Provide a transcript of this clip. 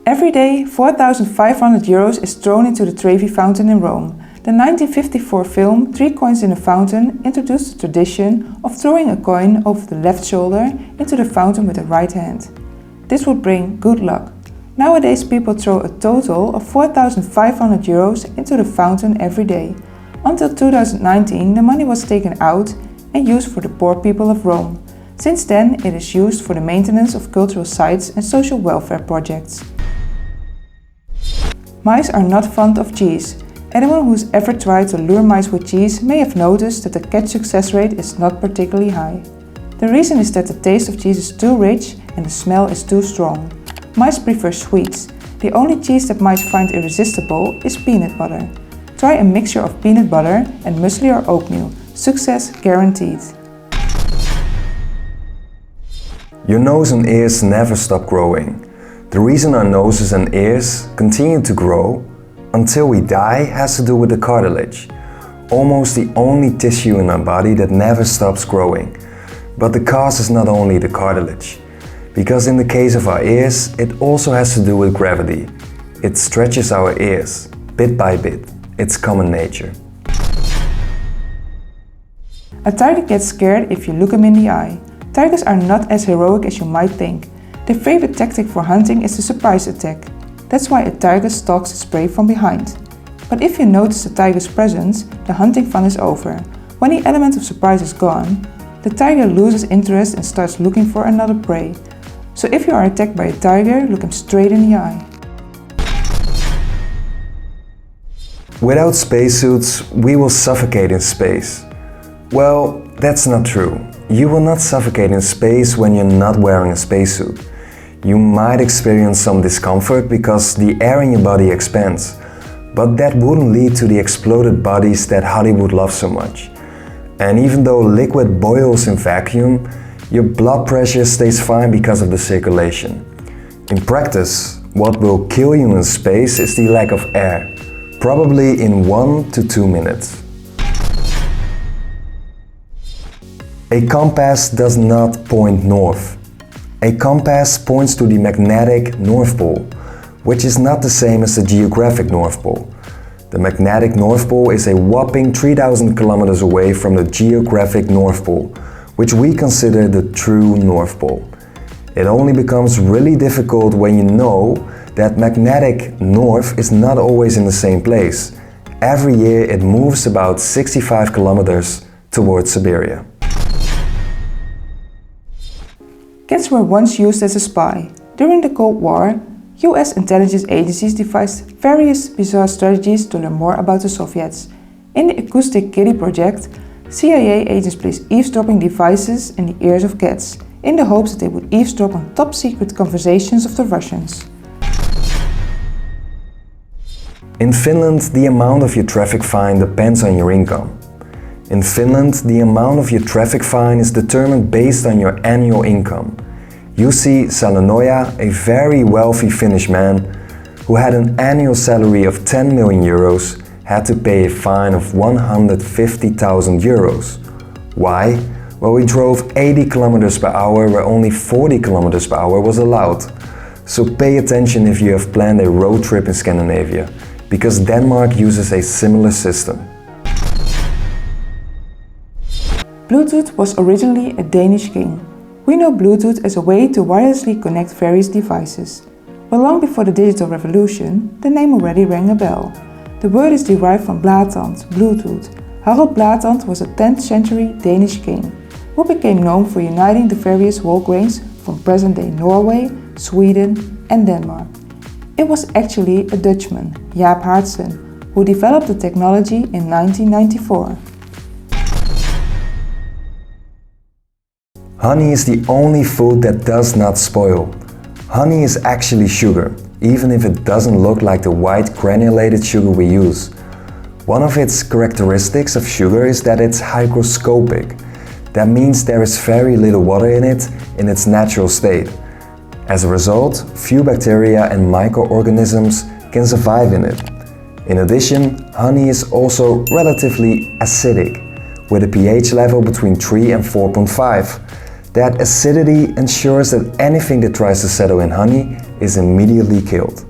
Every day, 4,500 euros is thrown into the Trevi Fountain in Rome. The 1954 film Three Coins in a Fountain introduced the tradition of throwing a coin over the left shoulder into the fountain with the right hand. This would bring good luck. Nowadays people throw a total of 4,500 euros into the fountain every day. Until 2019 the money was taken out and used for the poor people of Rome. Since then it is used for the maintenance of cultural sites and social welfare projects. Mice are not fond of cheese. Anyone who's ever tried to lure mice with cheese may have noticed that the catch success rate is not particularly high. The reason is that the taste of cheese is too rich and the smell is too strong. Mice prefer sweets. The only cheese that mice find irresistible is peanut butter. Try a mixture of peanut butter and muesli or oatmeal. Success guaranteed. Your nose and ears never stop growing. The reason our noses and ears continue to grow until we die has to do with the cartilage. Almost the only tissue in our body that never stops growing. But the cause is not only the cartilage. Because in the case of our ears, it also has to do with gravity. It stretches our ears, bit by bit. It's common nature. A tiger gets scared if you look him in the eye. Tigers are not as heroic as you might think. Their favorite tactic for hunting is the surprise attack. That's why a tiger stalks its prey from behind. But if you notice the tiger's presence, the hunting fun is over. When the element of surprise is gone, the tiger loses interest and starts looking for another prey. So if you are attacked by a tiger, look him straight in the eye. Without spacesuits, we will suffocate in space. Well, that's not true. You will not suffocate in space when you're not wearing a spacesuit. You might experience some discomfort because the air in your body expands, but that wouldn't lead to the exploded bodies that Hollywood loves so much. And even though liquid boils in vacuum, your blood pressure stays fine because of the circulation. In practice, what will kill you in space is the lack of air, probably in 1 to 2 minutes. A compass does not point north. A compass points to the magnetic North Pole, which is not the same as the geographic North Pole. The magnetic North Pole is a whopping 3,000 kilometers away from the geographic North Pole, which we consider the true North Pole. It only becomes really difficult when you know that magnetic north is not always in the same place. Every year it moves about 65 kilometers towards Siberia. Cats were once used as a spy. During the Cold War, US intelligence agencies devised various bizarre strategies to learn more about the Soviets. In the Acoustic kitty project, CIA agents placed eavesdropping devices in the ears of cats, in the hopes that they would eavesdrop on top-secret conversations of the Russians. In Finland, the amount of your traffic fine depends on your income. In Finland, the amount of your traffic fine is determined based on your annual income. Jussi Salanoja, a very wealthy Finnish man who had an annual salary of 10 million euros, had to pay a fine of 150,000 euros. Why? Well, he drove 80 kilometers per hour where only 40 kilometers per hour was allowed. So pay attention if you have planned a road trip in Scandinavia, because Denmark uses a similar system. Bluetooth was originally a Danish king. We know Bluetooth as a way to wirelessly connect various devices. But long before the digital revolution, the name already rang a bell. The word is derived from Blatand, Bluetooth. Harald Blatand was a 10th century Danish king, who became known for uniting the various Walgrains from present-day Norway, Sweden and Denmark. It was actually a Dutchman, Jaap Haartsen, who developed the technology in 1994. Honey is the only food that does not spoil. Honey is actually sugar, even if it doesn't look like the white granulated sugar we use. One of its characteristics of sugar is that it's hygroscopic. That means there is very little water in it in its natural state. As a result, few bacteria and microorganisms can survive in it. In addition, honey is also relatively acidic, with a pH level between 3 and 4.5. That acidity ensures that anything that tries to settle in honey is immediately killed.